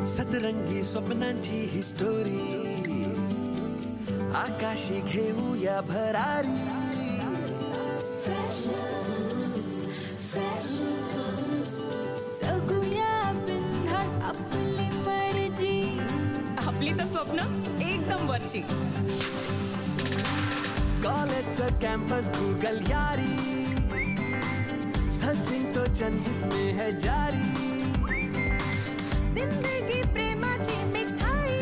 सतरंगी स्वप्नांची ही स्टोरी आकाशी घेऊया भरारी जगूया बिनधास्त आपली मर्जी आपली तर स्वप्न एकदम वरची कॉलेजचं कॅम्पस गूगल यारी सचिन तो जनहित में है जारी जिंदगी प्रेमाची मिठाई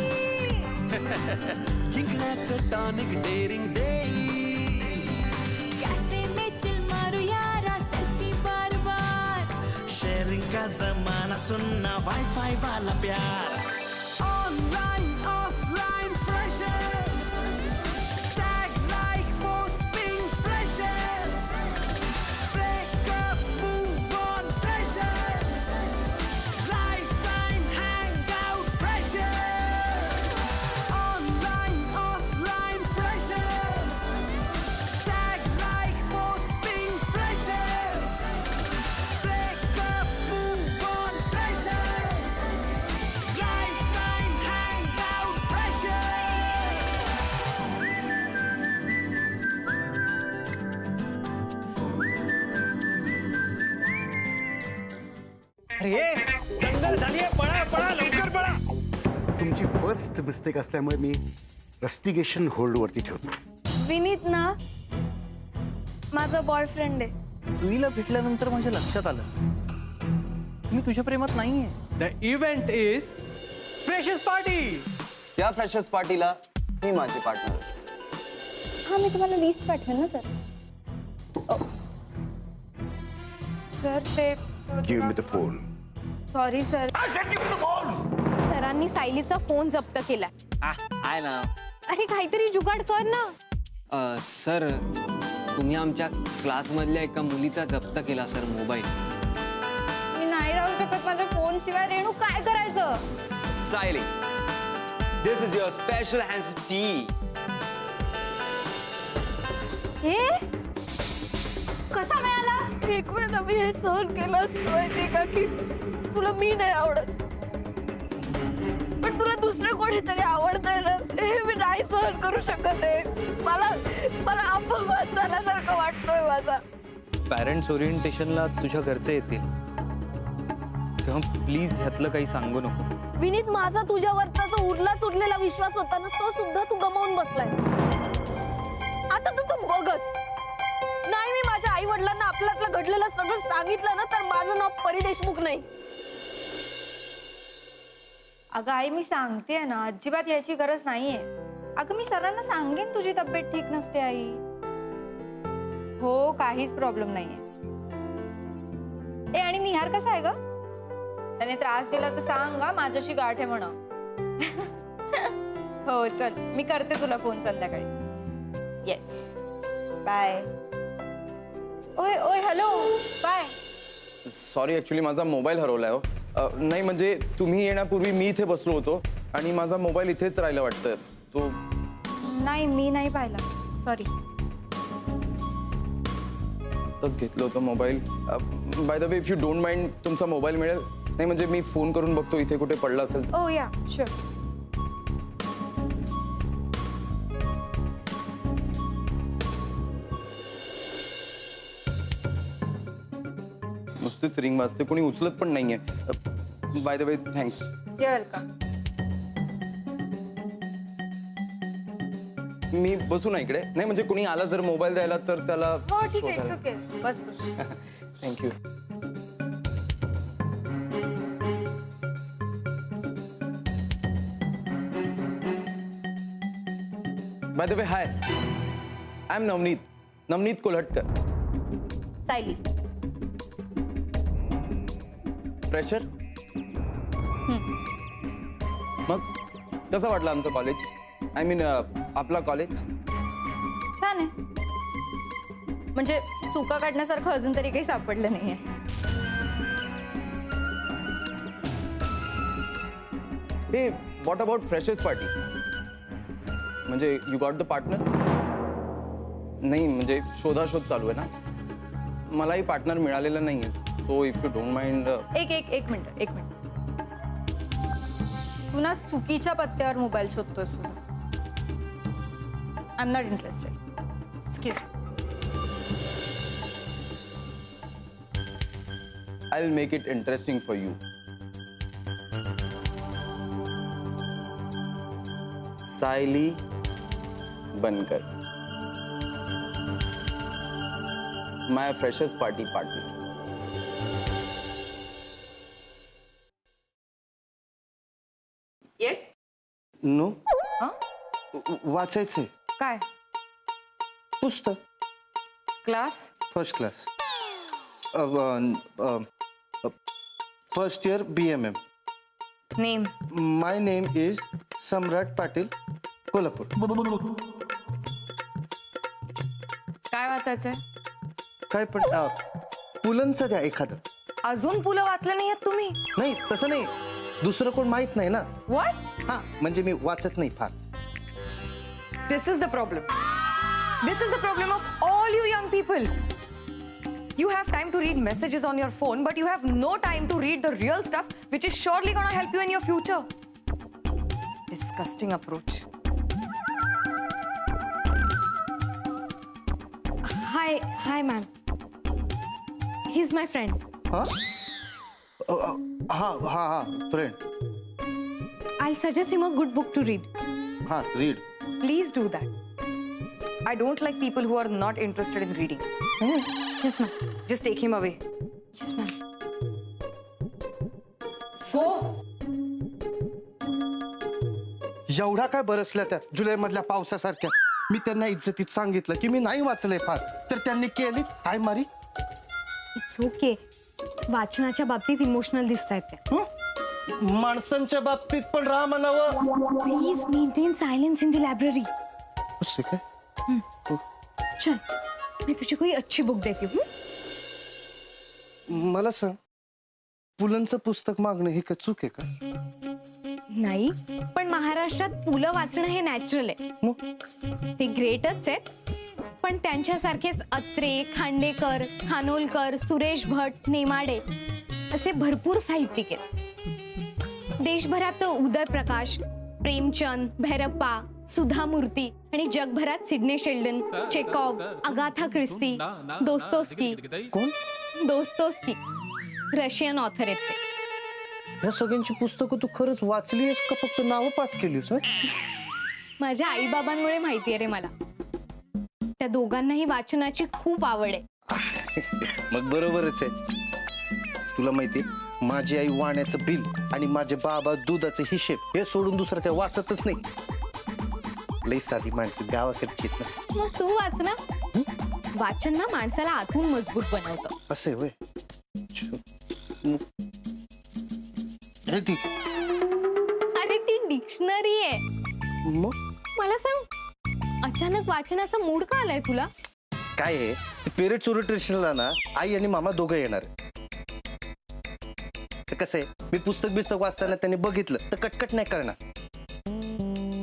जिंकण्याचं टॉनिक डेअरिंग देई कैफे में चिल मारू यारा सेल्फी बार बार शेयरिंग का जमाना सुनना वाईफाई वाला प्यार online offline freshers tag like post ping freshers breakup move on freshers lifetime hang out freshers online offline freshers tag like post ping freshers breakup move on freshers lifetime hang out freshers अरे दंगल झाली आहे, पळा पळा लवकर पळा. तुमची first mistake असल्यामुळे मी रस्टिगेशन होल्डवरती ठेवतो. विनीत ना माझा बॉयफ्रेंड आहे. तुला भेटल्यानंतर माझ्या लक्षात आलं मी तुझ्या प्रेमात नाहीये. The event is freshers party. त्या फ्रेशर्स पार्टीला मी माझी पार्टनर. हा मी तुम्हाला लिस्ट पाठवेन ना सर. सर ते give me the phone. Sorry sir. सरांनी सायलीचा फोन जप्त केला. आहे ना. अरे काहीतरी जुगाड कर ना. सर तुम्ही आमच्या क्लासमधल्या एका मुलीचा जप्त केला सर मोबाईल. मी नाही राहू शकत माझ्या फोन शिवाय. रेणू काय करायचं. Sayali this is your special hands tea. हे कसा मिळाला. एक वेळ मी हे सहन केलं असतं माहितीये का की तुला मी नाही आवडत पण तुला दुसरं कोणीतरी आवडतंय ना हे मी नाही सहन करू शकत आहे. मला अपमान झाल्यासारखं वाटतोय माझा. पॅरेंट्स ओरिएंटेशनला तुझ्या घरचे येतील तेव्हा प्लीज ह्यातलं काही सांगू नको. विनीत माझा तुझ्यावरचा जो उरलेला विश्वास होता ना तो सुद्धा तू गमावून बसलाय. आता तू बघच. नाही मी माझ्या आई वडिलांना आपल्यातलं घडलेलं सगळं सांगितलं ना तर माझं नाव परी देशमुख नाही. अगं आई मी सांगते ना अजिबात याची गरज नाहीये. अगं मी सरांना सांगेन तुझी तब्येत ठीक नसते आई. हो काहीच प्रॉब्लेम नाहीये. ए आणि निहार कसा आहे ग. त्याने त्रास दिला तर सांग माझ्याशी गाठ आहे म्हणा. हो चल मी करते तुला फोन संध्याकाळी. Yes bye. ओय ओय हॅलो बाय. सॉरी ऍक्च्युली माझा मोबाईल हरवलाय हो. नाही म्हणजे तुम्ही येण्यापूर्वी मी इथे बसलो होतो आणि माझा मोबाईल इथेच राहिला वाटतं. तो नाही मी नाही पाहिला सॉरी. तच घेतलं होतं mobile. Bye the way if you don't mind तुमचा मोबाईल मिळेल. नाही म्हणजे मी फोन करून बघतो इथे कुठे पडला असेल. ओ या शुअर. नुसतीच रिंग वाजते कोणी उचलत पण नाहीये. By the way thanks. Welcome. मी बसू ना इकडे. नाही म्हणजे कोणी आला जर मोबाईल द्यायला तर त्याला. हो ठीक आहे ओके बस बस. Thank you. By the way hi I am Navneet Kolhatkar. Sayali. Fresher. मग कसं वाटलं आमचं कॉलेज. आय मीन आपला कॉलेज. छान आहे. म्हणजे चुका काढण्यासारखं अजून तरी काही सापडलं नाहीये. हे व्हॉट अबाउट फ्रेशर्स पार्टी. म्हणजे यू गॉट द पार्टनर. नाही म्हणजे शोधाशोध चालू आहे ना. मलाही पार्टनर मिळालेलं नाहीये. So if you don't mind. एक मिनिट. तू ना चुकीच्या पत्त्यावर मोबाईल शोधतोस तुझा. I am not interested. Excuse me. I'll make it interesting for you. Sayali Bankar, my freshers party partner. Yes. No वाचायचंय काय पुस्तक class? First class first year BMM. Name? My name is Samrat Patil, Kolhapur. काय वाचायचंय? काय पण पुलंचं द्या एखादं. अजून पुलं वाचलं नाही तुम्ही? नाही तसं नाही, दुसरं कोण माहित नाही ना. व्हॉट? हा म्हणजे मी वाचत नाही फार. This is the problem. This is the problem of all you young people. You have time to read messages on your phone, but you have no time to read the real stuff, which is surely going to help you in your future. Disgusting approach. Hi, ma'am. He's my friend. हा हा हा हा friend. I'll suggest him a good book to read. हा read. Please do that. I don't like people who are not interested in reading. Yes, ma'am. Just take him away. Yes, ma'am. Go. एवढा काय बरसल्या त्या जुलै मधल्या पावसासारख्या. मी त्यांना इज्जतीत सांगितलं की मी नाही वाचलंय फार, तर त्यांनी केलीच हाय मारी. It's okay. वाचनाच्या बाबतीत इमोशनल दिसतायत त्या. माणसांच्या बाबतीत पण राहा म्हणावं. Please maintain silence in the library. असं काय? चल, मैं तुझे कोई अच्छी बुक देती हूँ. मला सांग, पुलंचं पुस्तक मागणं हे काय चूक आहे का? नाही, पण महाराष्ट्रात पुलं वाचणं हे नॅचरल आहे. ते ग्रेटच आहेत, पण त्यांच्यासारखेच अत्रे, खांडेकर, खानोलकर, सुरेश भट, नेमाडे असे भरपूर साहित्यिक आहेत. देशभरात उदय प्रकाश, प्रेमचंद, भैरप्पा, सुधा मूर्ती आणि जगभरात सिडनी शेल्डन, चेकॉव, अगाथा क्रिस्ती, दोस्तोस्की. कोण? दोस्तोस्की रशियन ऑथर आहेत ते. या सगळ्यांची पुस्तकं तू खरंच वाचलीस का फक्त नावं पाठ केलीस? माझ्या आईबाबांमुळे माहिती आहे रे मला. त्या दोघांनाही वाचनाची खूप आवड आहे. मग बरोबरच आहे. तुला माहितीये, माझी आई वाण्याचं बिल आणि माझे बाबा दुधाचे हिशेब हे सोडून दुसरं काय वाचतच नाही. लई साधी माणसं गावाकडची आहेत ना. मग तू वाच ना. वाचन ना माणसाला आतून मजबूत बनवतं. असे होय. हे ठीक. अरे ती डिक्शनरी आहे. मग मला सांग, अचानक वाचनाचा मूड का आलाय तुला? काय आहे, पेरेंट रोटेशनला ना आई आणि मामा दोघं येणार. कसं आहे, मी पुस्तक वाचताना त्यांनी बघितलं तर कटकट नाही करणार.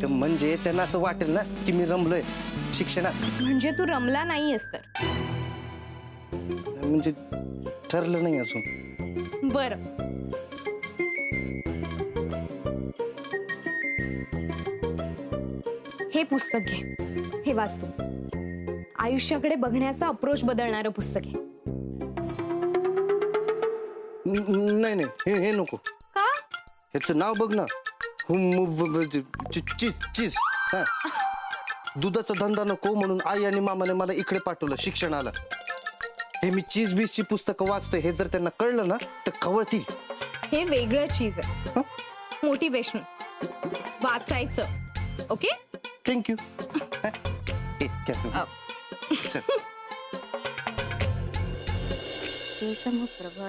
म्हणजे त्यांना असं वाटेल ना की मी रमलोय शिक्षणात. म्हणजे तू रमला नाहीयेस तर? म्हणजे ठरलं नाही अजून. बर, हे पुस्तक घे, हे वाचू. आयुष्याकडे बघण्याचा अप्रोच बदलणारं पुस्तक आहे. नाही नाही, हे नको. का? ह्याचं नाव बघ ना, चीज. दुधाचा धंदा नको म्हणून आई आणि मामाने मला इकडे पाठवलं शिक्षणाला. हे मी चीज बीजची पुस्तकं वाचतोय हे जर त्यांना कळलं ना तर खवळतील. हे वेगळं चीज आहे, मोटिवेशन. वाचायचं. Okay, thank you.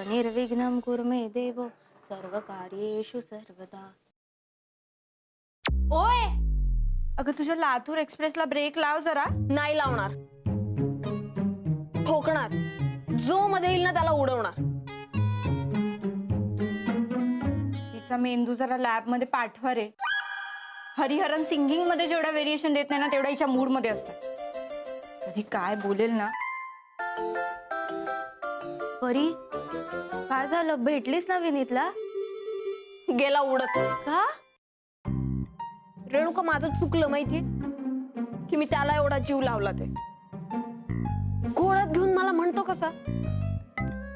निर्विघ्नं कुरु मे देव सर्वकार्येषु सर्वदा. ओय, अगं तुझ्या लातूर एक्सप्रेसला ब्रेक लाव जरा. नाही लावणार. ठोकणार. जो मध्ये येईल ना त्याला उडवणार. तिचा मेंदू जरा लॅब मध्ये पाठवा रे. हरिहरन सिंगिंग मध्ये जेवढा व्हेरिएशन देत नाही ना तेवढा हिच्या मूड मध्ये असतात. कधी काय बोलेल ना. परी, काय झालं? भेटलीस ना विनीतला? गेला उडत. का? रेणुका माझं चुकलं माहितीये की मी त्याला एवढा जीव लावला ते घोळात घेऊन मला म्हणतो कसा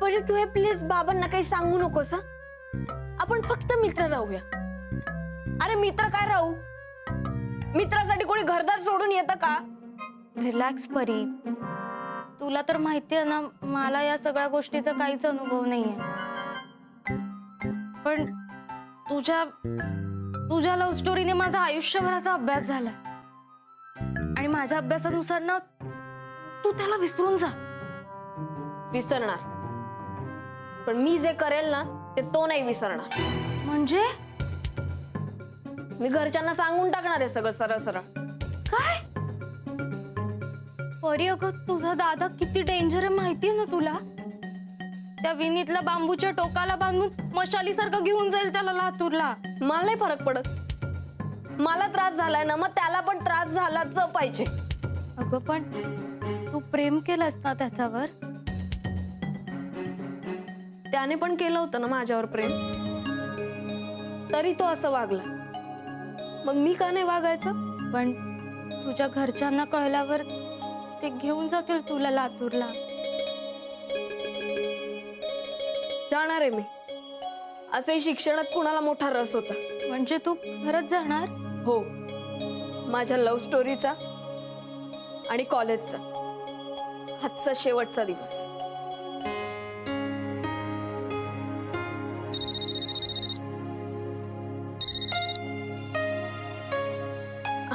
परी तू हे प्लीज बाबांना काही सांगू नकोस हा आपण फक्त मित्र राहूया. अरे मित्र काय राहू मित्रासाठी कोणी घरदार सोडून येतं का. रिलॅक्स परी तुला तर माहितीये ना मला या सगळ्या गोष्टीचा काहीच अनुभव नाहीये पण तुझ्या लव्ह स्टोरीने माझा आयुष्यभराचा अभ्यास झाला आणि माझ्या अभ्यासानुसार ना तू त्याला विसरून जा. विसरणार पण मी जे करेल ना ते तो नाही विसरणार. म्हणजे मी घरच्यांना सांगून टाकणार आहे सगळं सरळ सरळ. काय परी अगं तुझा दादा किती डेंजर आहे माहितीये ना तुला. त्या विनीतला बांबूच्या टोकाला बांधून मशालीसारखं घेऊन जाईल त्याला लातूरला. मला नाही फरक पडत मला त्रास झालाय ना मग त्याला पण त्रास झालाच पाहिजे. अगं पण तू प्रेम केलंस ना त्याच्यावर. त्याने पण केलं होतं ना माझ्यावर प्रेम तरी तो असं वागला मग मी का नाही वागायचं. पण तुझ्या घरच्यांना कळल्यावर ते घेऊन जातील तुला लातूरला. जाणार आहे मी. असे शिक्षणात कुणाला मोठा रस होता. म्हणजे तू खरंच जाणार. हो माझ्या लव्ह स्टोरीचा आणि कॉलेजचा आजचा शेवटचा दिवस.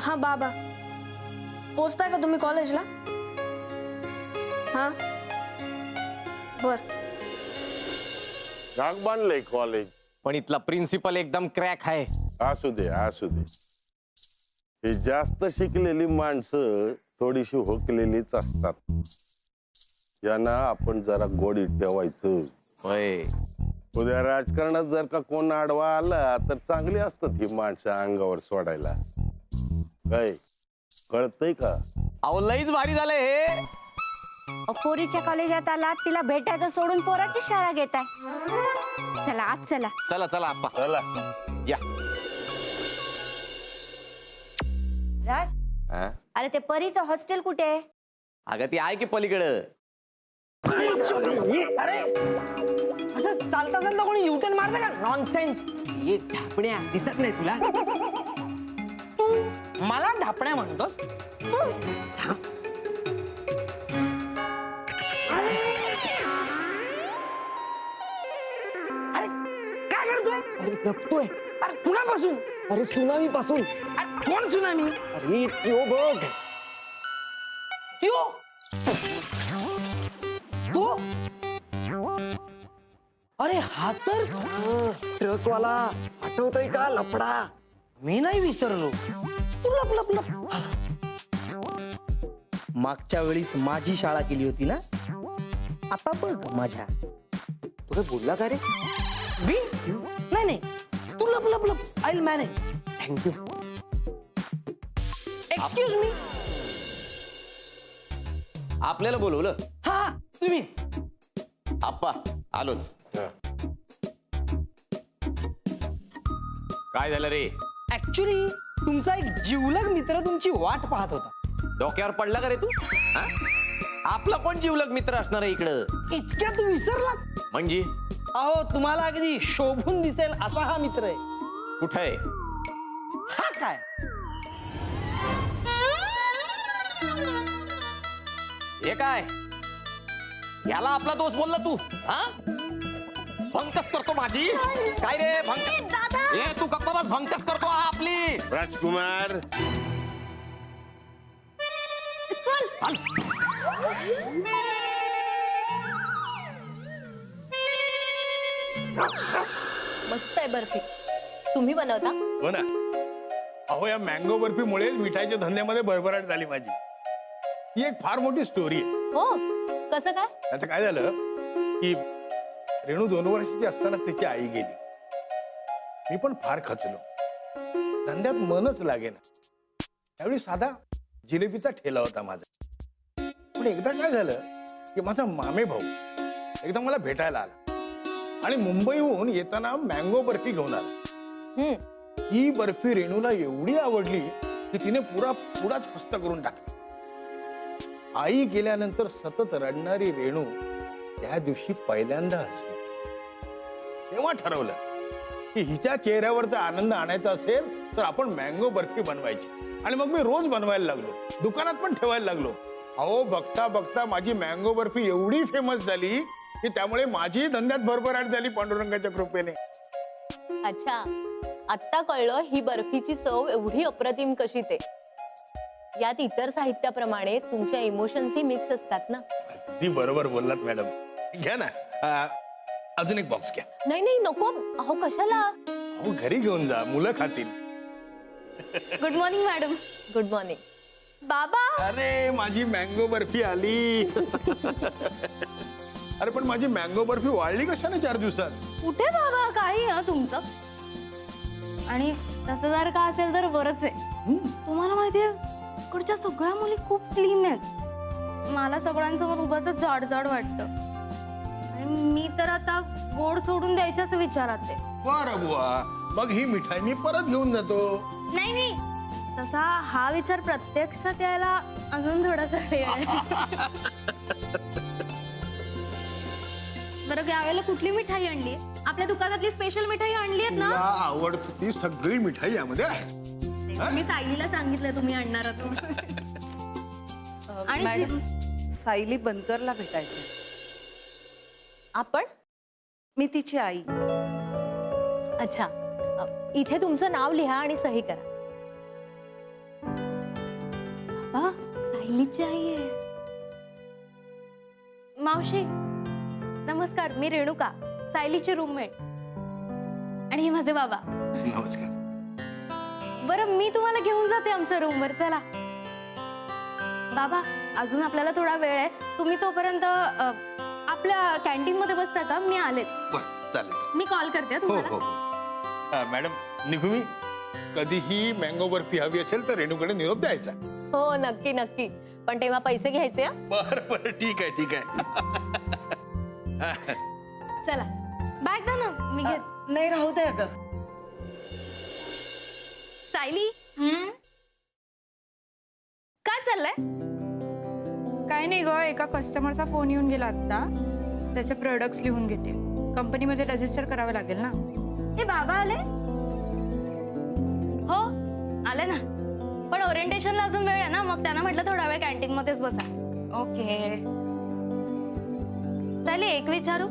हा बाबा पोचताय का तुम्ही कॉलेजला. हा बर. झाक बांधलंय कॉलेज पण इथला प्रिन्सिपल एकदम क्रॅक आहे. असू दे असू दे. हे जास्त शिकलेली माणसं थोडीशी होकलेलीच असतात. यांना आपण जरा गोडी ठेवायचं. होय उद्या राजकारणात जर का कोण आडवा आला तर चांगली असतात ही माणसं अंगावर सोडायला. काय कळतंय का. अहो लईच भारी झालंय हे. पोरीच्या कॉलेजात आला तिला भेटायचं सोडून पोराची शाळा घेताय. चला आज चला. चला चला आप्पा चला या. राज हा? अरे ते परीचं हॉस्टेल कुठे आहे. अगं ती आहे की पलीकडं. अरे असं चालता चालता कोणी युटर्न मारतं का. नॉनसेन्स. ये ढापण्या दिसत नाही तुला. तू मला ढापण्या म्हणतोस. तू थांब. अरे काय करतोय. अरे लपतोय. अरे कुणापासून. अरे सुनामी पासून. अरे कोण सुनामी. अरे त्यो बघ त्यो तो. अरे हा तर ट्रकवाला आठवतोय का लफडा. मी नाही विसरलो. तू लप लप लप. मागच्या वेळीस माझी शाळा केली होती ना. आता बघ माझ्या. तू काय बोलला का रे. बी नाही नाही तू लप लप लप. I will manage. Thank you. Excuse me. आपल्याला बोलवलं. हा तुम्हीच. आप्पा आलोच. काय झालं रे. ऍक्च्युली तुमचा एक जिवलग मित्र तुमची वाट पाहत होता. डोक्यावर पडला का रे तू. हा? आपला कोण जीवलग मित्र असणार आहे इकडं. इतक्यात विसरलात. म्हणजे अहो तुम्हाला अगदी शोभून दिसेल असा हा मित्र आहे. कुठं आहे. हा काय. हे काय याला आपला दोस्त बोलला तू. हा भंकस करतो माझी. काय रे भंकस. ए तू गप्पा बस. भंकस करतो हा आपली. राजकुमार चल. मस्त आहे बर्फी. तुम्ही बनवता. हो ना. अहो या मँगो बर्फीमुळे मिठाईच्या धंद्यामध्ये भरभराट झाली माझी. ही एक फार मोठी स्टोरी आहे. हो कसं काय. त्याचं काय झालं की रेणू 2 वर्षाची असतानाच तिची आई गेली. मी पण फार खचलो. धंद्यात मनच लागेना. त्यावेळी साधा जिलेबीचा ठेला होता माझा. पण एकदा काय झालं की माझा मामे भाऊ एकदा मला भेटायला आला आणि मुंबईहून येताना मँगो बर्फी घेऊन आला. ही बर्फी रेणूला एवढी आवडली की तिने पुराच फस्त करून टाकला. आई गेल्यानंतर सतत रडणारी रेणू त्या दिवशी पहिल्यांदा हसली. तेव्हा ठरवलं की हिच्या चेहऱ्यावरचा आनंद आणायचा असेल तर आपण मँगो बर्फी बनवायची. आणि मग मी रोज बनवायला लागलो, दुकानात पण ठेवायला लागलो. अहो बघता बघता माझी मँगो बर्फी एवढी फेमस झाली की त्यामुळे माझी धंद्यात भरभराट झाली पांडुरंगाच्या कृपेने. अच्छा, आत्ता कळलं ही बर्फीची चव एवढी अप्रतिम कशी ते. यात इतर साहित्याप्रमाणे तुमच्या इमोशन्सही मिक्स असतात ना. अगदी बरोबर बोललात मॅडम. घ्या ना, अजून एक बॉक्स घ्या. नाही नाही नको. अहो कशाला? अहो घरी घेऊन जा, मुलं खातील. Good morning madam. Good morning. बाबा, अरे माझी मँगो बर्फी आली. अरे पण माझी मँगो बर्फी वाळली कशाने 4 दिवसात? कुठे बाबा, काही तुमचं. आणि तसं जर का असेल तर बरंच आहे. तुम्हाला माहितीये इकडच्या सगळ्या मुली खूप स्लिम आहेत. मला सगळ्यांसमोर उगाच जाड जाड वाटतं. आणि मी तर आता गोड सोडून द्यायच्याच विचारात आहे. बरं बुवा, मग ही मिठाई मी परत घेऊन जातो. नाही नाही, तसा हा विचार प्रत्यक्षात यायला अजून थोडासा वेळ आहे. बरं, यावेळेला कुठली मिठाई आणली? आपल्या दुकानातली स्पेशल मिठाई आणली आहेत ना? तुला आवडती ती सगळी मिठाई यामध्ये आहे. मी सायलीला सांगितलं तुम्ही आणणार आहात. आणि मॅडम, सायली बनकरला भेटायचं. आपण? मी तिची आई. अच्छा, इथे तुमचं नाव लिहा आणि सही करा. बाबा, सायलीची आई आहे. मावशी नमस्कार, मी रेणुका, सायलीची रूममेट. आणि हे माझे बाबा. नमस्कार. बरं, मी तुम्हाला घेऊन जाते आमच्या रूमवर. चला बाबा, अजून आपल्याला थोडा वेळ आहे. तुम्ही तोपर्यंत आपल्या कॅन्टीन मध्ये बसता का? मी आले. चालेल. मी कॉल करते तुम्हाला. मॅडम, निघू मी? कधीही मँगो बर्फी हवी असेल तर रेणूकडे निरोप द्यायचा. हो नक्की नक्की, पण तेव्हा पैसे घ्यायचे. बरं बरं, ठीक आहे ठीक आहे. चला, बॅग द्या ना, मी घेत. नाही, राहू दे अगं. सायली, काय चाललंय? काय नाही ग, एका कस्टमरचा फोन येऊन गेला आता. त्याचे प्रोडक्ट्स लिहून घेते. कंपनीमध्ये रजिस्टर करावं लागेल ना. हे बाबा आले? हो आले ना, पण ओरिएंटेशनला अजून वेळ आहे ना, मग त्यांना म्हटलं थोडा वेळ कॅन्टीन मध्येच बसा. ओके. सायली, एक विचारू?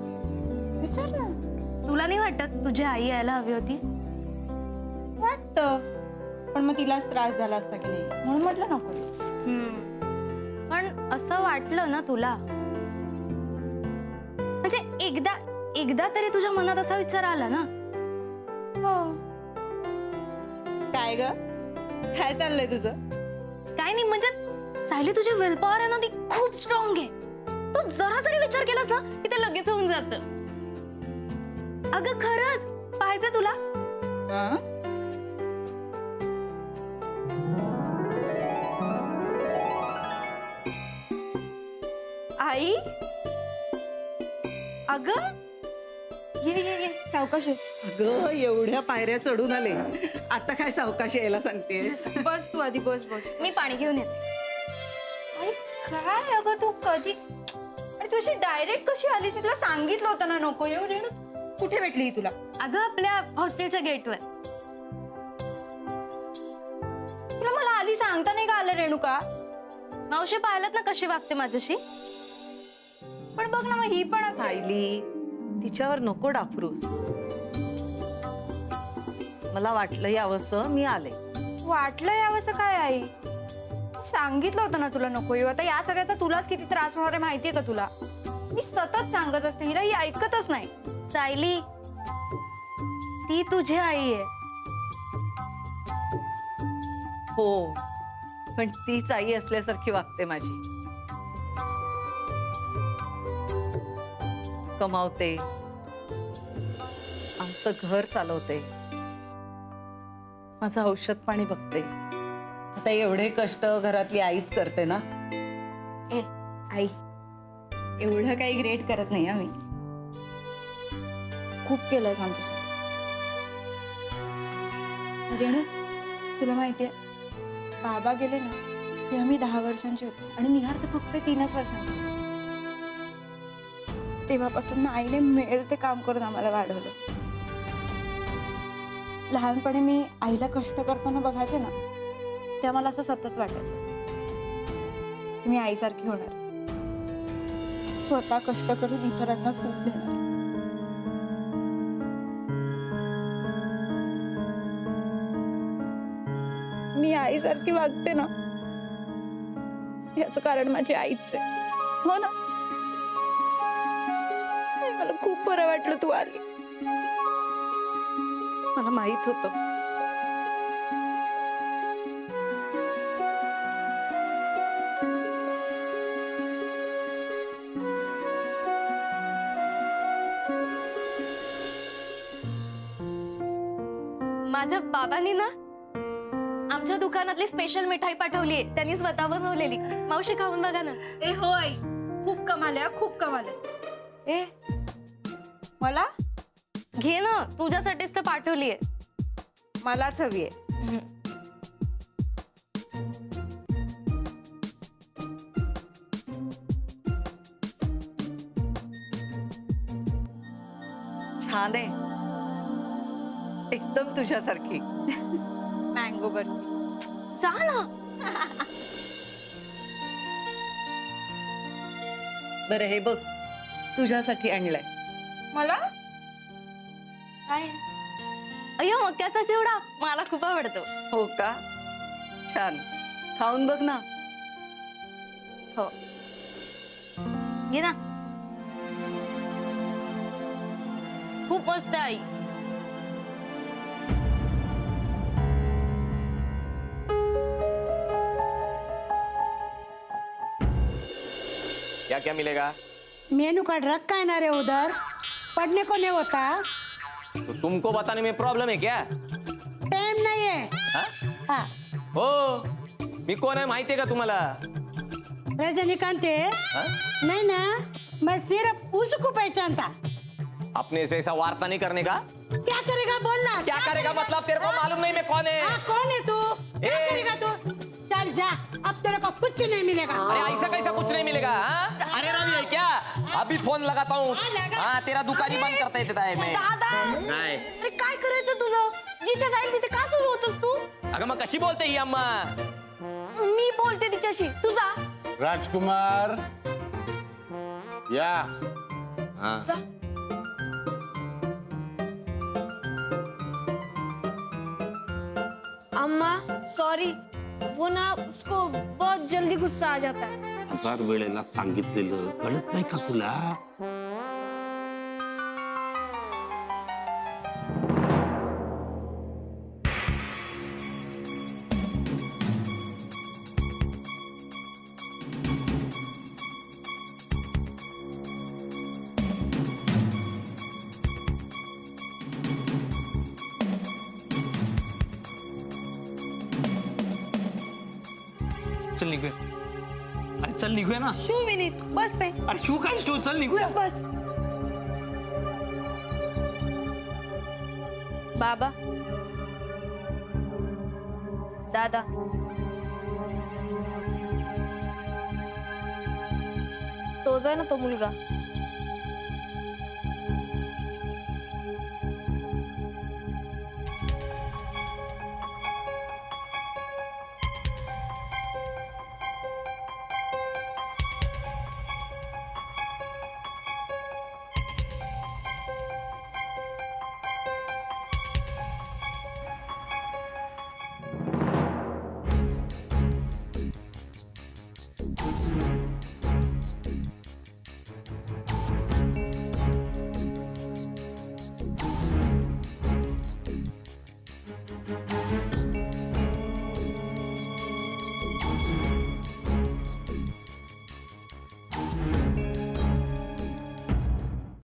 विचार ना. तुला नाही वाटत तुझी आई यायला हवी होती? वाटतं, पण मग तिलाच त्रास झाला असता की नाही, म्हणून म्हटलं नको. पण असं वाटलं ना तुला, म्हणजे एकदा तरी तुझ्या मनात असा विचार आला ना? हो. काय ग, काय चाललंय तुझं? काय नाही, म्हणजे सायली तुझी विल पॉवर आहे ना, ती खूप स्ट्रॉंग आहे. तू जरा जरी विचार केलास ना की ते लगेच होऊन जातं. अगं खरंच, पाहायचं तुला? आई, अगं ये ये ये, सावकाश. अगं एवढ्या पायऱ्या चढून आले, आता काय सावकाश यायला सांगतेस? बस तू आधी, बस बस. मी पाणी घेऊन येते. काय अगं तू कधी, अरे तू अशी डायरेक्ट कशी आलीस? मी तुला सांगितलं होतं ना नको येऊ. रेणू कुठे भेटली तुला? अगं आपल्या हॉस्टेलच्या गेटवर. तुला मला आधी सांगता नाही का आलं रेणुका? मावशी पाहिलं ना कशी वागते माझ्याशी? पण बघ ना, मग ही पण सायली, तिच्यावर नको डाफरूस. मला वाटलं यावंसं, मी आले. वाटलं यावंसं काय आई? सांगितलं होतं ना तुला नको येऊ. आता या सगळ्याचा तुलाच किती त्रास होणार आहे माहितीये का तुला? मी सतत सांगत असते हिला, ही ऐकतच नाही. सायली, ती तुझी आई आहे. हो, पण तीच आई असल्यासारखी वागते माझी. कमावते, आमचं घर चालवते, माझं औषध पाणी बघते. आता एवढे कष्ट घरातली आईच करते ना. आई, एवढं काही ग्रेट करत नाही आम्ही. खूप केलंय आमच्यासाठी. रेणू, तुला माहितीये बाबा गेले ना तेव्हा मी 10 वर्षांची होते आणि निहार तर फक्त 3च वर्षांची. तेव्हापासून ना आईने मिळेल ते काम करून आम्हाला वाढवलं. लहानपणी मी आईला कष्ट करताना बघायचे ना तेव्हा मला असं सतत वाटायचं मी आईसारखी होणार, स्वतः कष्ट करून इतरांना सुख देणार. मी आईसारखी वागते ना याचं कारण माझी आईच आहे. हो ना, मला खूप बरं वाटलं तू आलीस. मला माहित होतं. माझ्या बाबांनी ना आमच्या दुकानातली स्पेशल मिठाई पाठवलीये, त्यांनी स्वतः बनवलेली. मावशी खाऊन बघा ना. ए हो आई, खूप कमाल आहे, खूप कमाल आहे. ए मला घे ना, तुझ्यासाठीच तर पाठवलीये. मलाच हवी आहे. छान आहे, एकदम तुझ्यासारखी. मँगो बर्फी. जा ना. बरं हे बघ, तुझ्यासाठी आणलंय. मला काय? अय्यो, मक्याचा चिवडा मला खूप आवडतो. हो का? छान, खाऊन बघ ना. हो, घे ना. खूप मस्त आहे आई. क्या क्या मिलेगा? मेनू कार्ड रखा है ना रे उधर, पढ़ने को नहीं होता. तो तुमको बताने में प्रॉब्लम है क्या? टाइम नहीं है. हाँ. हो, मी कोण आहे माहिती आहे का तुम्हाला? रजनीकांत है? नहीं ना, मैं सिर्फ उसको पहचानता. अपने से ऐसा वार्ता नहीं करने का. क्या करेगा बोलना. क्या करेगा मतलब तेरे को मालूम नहीं मैं कौन है? कौन है तू? क्या करेगा तू? चल जा, अब तेरे को कुछ नहीं मिलेगा. अरे ऐसा कैसा कुछ नहीं मिलेगा? हाँ? अरे रवि है क्या? अभी फोन लगाता हूँ. हाँ, तेरा दुकान ही बंद करता येते आहे मैं. दादा, काय? अरे काय करायचं तुझं? जिथे जाईल तिथे का सुरू होतोस तू? अगं मग कशी बोलते ही अम्मा? मी बोलते तिच्याशी, तू जा. राजकुमार या. जा. अम्मा सॉरी, वो ना उसको बहुत जल्दी गुस्सा आ जाता है. 1000 वेळेला सांगितलेलं कळत नाही का तुला? चल निघूया. अरे चल निघूया ना. शू विनीत, बस ते. अरे शू काय शू, चल निघूया. बस. बाबा, दादा, तोच आहे ना तो मुलगा.